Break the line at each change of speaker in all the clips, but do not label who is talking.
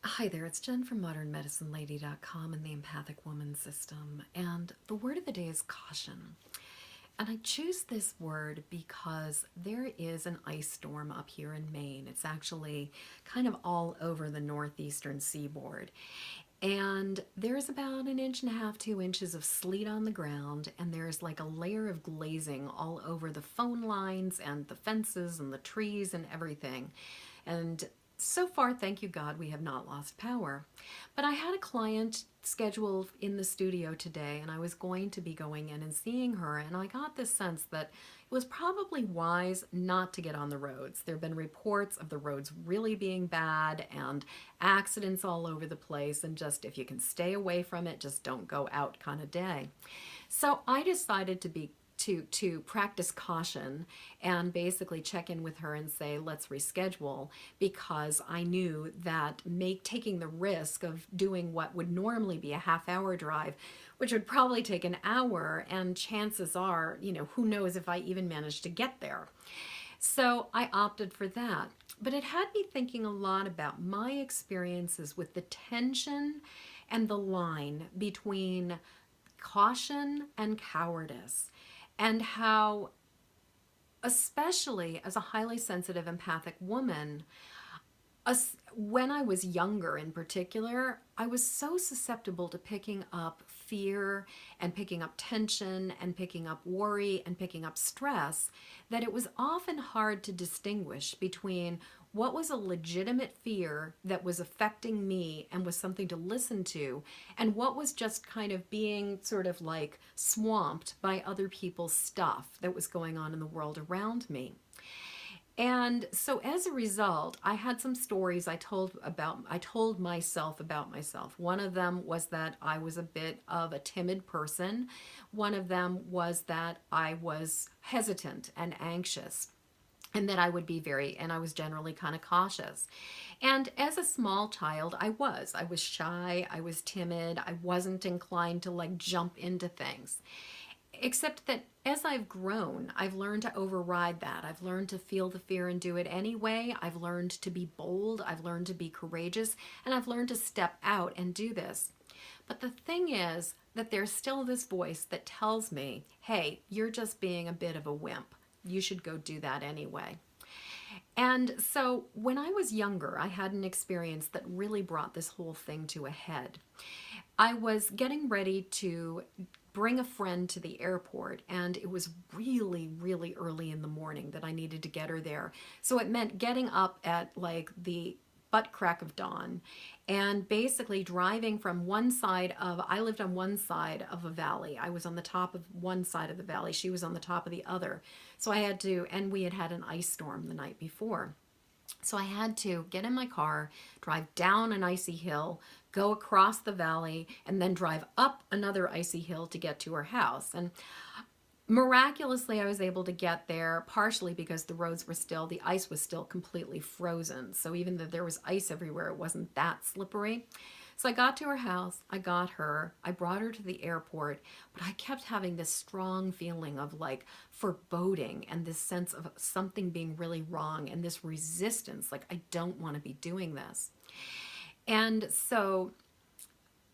Hi there, it's Jen from modernmedicinelady.com and the Empathic Woman System. And the word of the day is caution. And I choose this word because there is an ice storm up here in Maine. It's actually kind of all over the northeastern seaboard. And there's about an inch and a half, 2 inches of sleet on the ground, and there's like a layer of glazing all over the phone lines and the fences and the trees and everything. And so far, thank you God, we have not lost power. But I had a client scheduled in the studio today, and I was going to be going in and seeing her, and I got this sense that it was probably wise not to get on the roads. There have been reports of the roads really being bad and accidents all over the place, and just if you can stay away from it, just don't go out kind of day. So I decided to practice caution and basically check in with her and say, let's reschedule, because I knew that taking the risk of doing what would normally be a half-hour drive, which would probably take an hour, and chances are, who knows if I even managed to get there. So I opted for that. But it had me thinking a lot about my experiences with the tension and the line between caution and cowardice, and how, especially as a highly sensitive empathic woman, when I was younger in particular, I was so susceptible to picking up fear and picking up tension and picking up worry and picking up stress that it was often hard to distinguish between what was a legitimate fear that was affecting me and was something to listen to, and what was just kind of being sort of like swamped by other people's stuff that was going on in the world around me. And so as a result, I had some stories I told myself about myself. One of them was that I was a bit of a timid person. One of them was that I was hesitant and anxious, and that I was generally kind of cautious. And as a small child, I was shy, I was timid, I wasn't inclined to like jump into things. Except that as I've grown, I've learned to override that. I've learned to feel the fear and do it anyway. I've learned to be bold. I've learned to be courageous. And I've learned to step out and do this. But the thing is that there's still this voice that tells me, hey, you're just being a bit of a wimp. You should go do that anyway. And so when I was younger, I had an experience that really brought this whole thing to a head. I was getting ready to bring a friend to the airport, and it was really, really early in the morning that I needed to get her there. So it meant getting up at like the butt crack of dawn and basically driving from I lived on one side of a valley. I was on the top of one side of the valley. She was on the top of the other. So and we had had an ice storm the night before. So I had to get in my car, drive down an icy hill, go across the valley, and then drive up another icy hill to get to her house. And miraculously, I was able to get there, partially because the ice was still completely frozen. So even though there was ice everywhere, it wasn't that slippery. So I got to her house, I got her, I brought her to the airport, but I kept having this strong feeling of like foreboding and this sense of something being really wrong and this resistance, like I don't want to be doing this. And so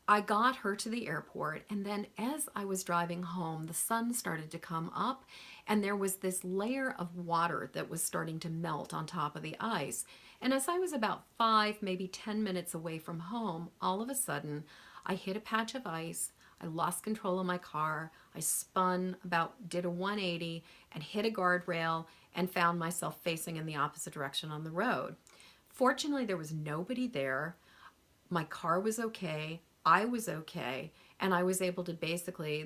I got her to the airport, and then as I was driving home, the sun started to come up, and there was this layer of water that was starting to melt on top of the ice. And as I was about 5, maybe 10 minutes away from home, all of a sudden, I hit a patch of ice. I lost control of my car. I did a 180 and hit a guardrail and found myself facing in the opposite direction on the road. Fortunately, there was nobody there. My car was okay. I was okay. And I was able to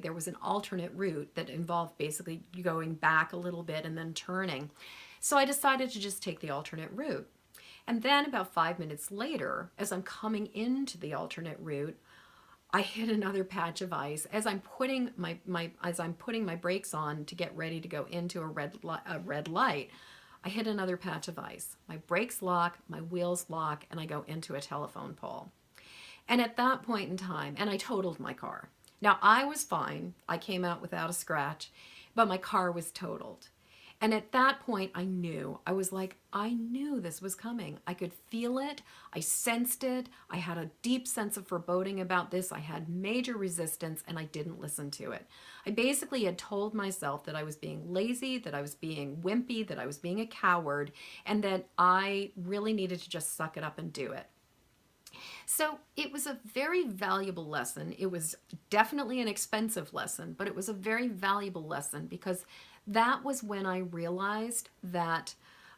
there was an alternate route that involved basically going back a little bit and then turning. So I decided to just take the alternate route. And then about 5 minutes later, as I'm coming into the alternate route, I hit another patch of ice. As I'm putting my brakes on to get ready to go into a red light, I hit another patch of ice. My brakes lock, my wheels lock, and I go into a telephone pole. And at that point in time, and I totaled my car. Now, I was fine. I came out without a scratch, but my car was totaled. And at that point, I knew. I was like, I knew this was coming. I could feel it. I sensed it. I had a deep sense of foreboding about this. I had major resistance, and I didn't listen to it. I basically had told myself that I was being lazy, that I was being wimpy, that I was being a coward, and that I really needed to just suck it up and do it. So it was a very valuable lesson. It was definitely an expensive lesson, but it was a very valuable lesson because that was when I realized that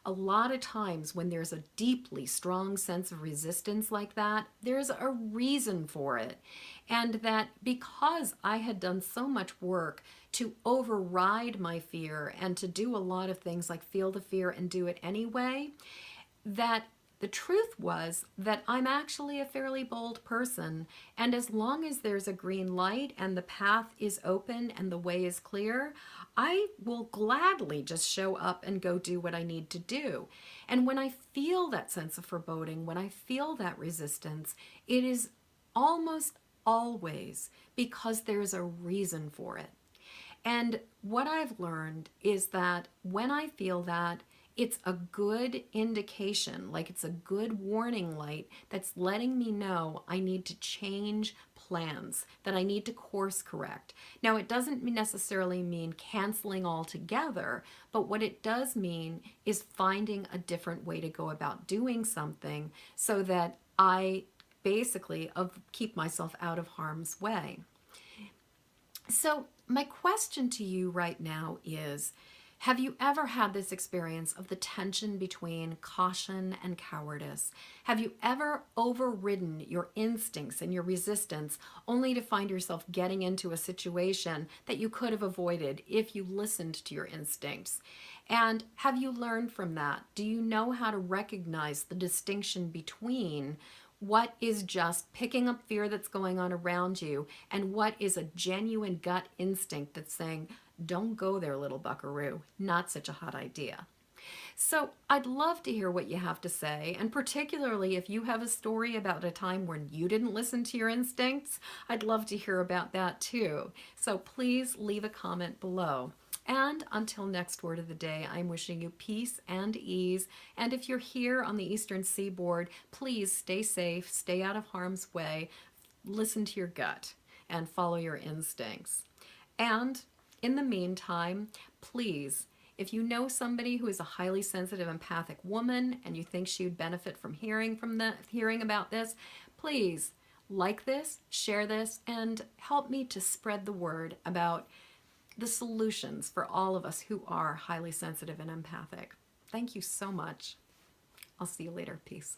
a lot of times when there's a deeply strong sense of resistance like that, there's a reason for it. And that because I had done so much work to override my fear and to do a lot of things like feel the fear and do it anyway, that the truth was that I'm actually a fairly bold person. And as long as there's a green light and the path is open and the way is clear, I will gladly just show up and go do what I need to do. And when I feel that sense of foreboding, when I feel that resistance, it is almost always because there's a reason for it. And what I've learned is that when I feel that, it's a good indication, like it's a good warning light that's letting me know I need to change plans, that I need to course correct. Now, it doesn't necessarily mean canceling altogether, but what it does mean is finding a different way to go about doing something so that I basically keep myself out of harm's way. So, my question to you right now is, have you ever had this experience of the tension between caution and cowardice? Have you ever overridden your instincts and your resistance only to find yourself getting into a situation that you could have avoided if you listened to your instincts? And have you learned from that? Do you know how to recognize the distinction between what is just picking up fear that's going on around you and what is a genuine gut instinct that's saying, don't go there, little buckaroo, not such a hot idea? So I'd love to hear what you have to say, and particularly if you have a story about a time when you didn't listen to your instincts, I'd love to hear about that too. So please leave a comment below. And until next word of the day, I'm wishing you peace and ease. And if you're here on the Eastern Seaboard, please stay safe, stay out of harm's way, listen to your gut, and follow your instincts. And in the meantime, please, if you know somebody who is a highly sensitive empathic woman and you think she would benefit from hearing about this, please like this, share this, and help me to spread the word about the solutions for all of us who are highly sensitive and empathic. Thank you so much. I'll see you later. Peace.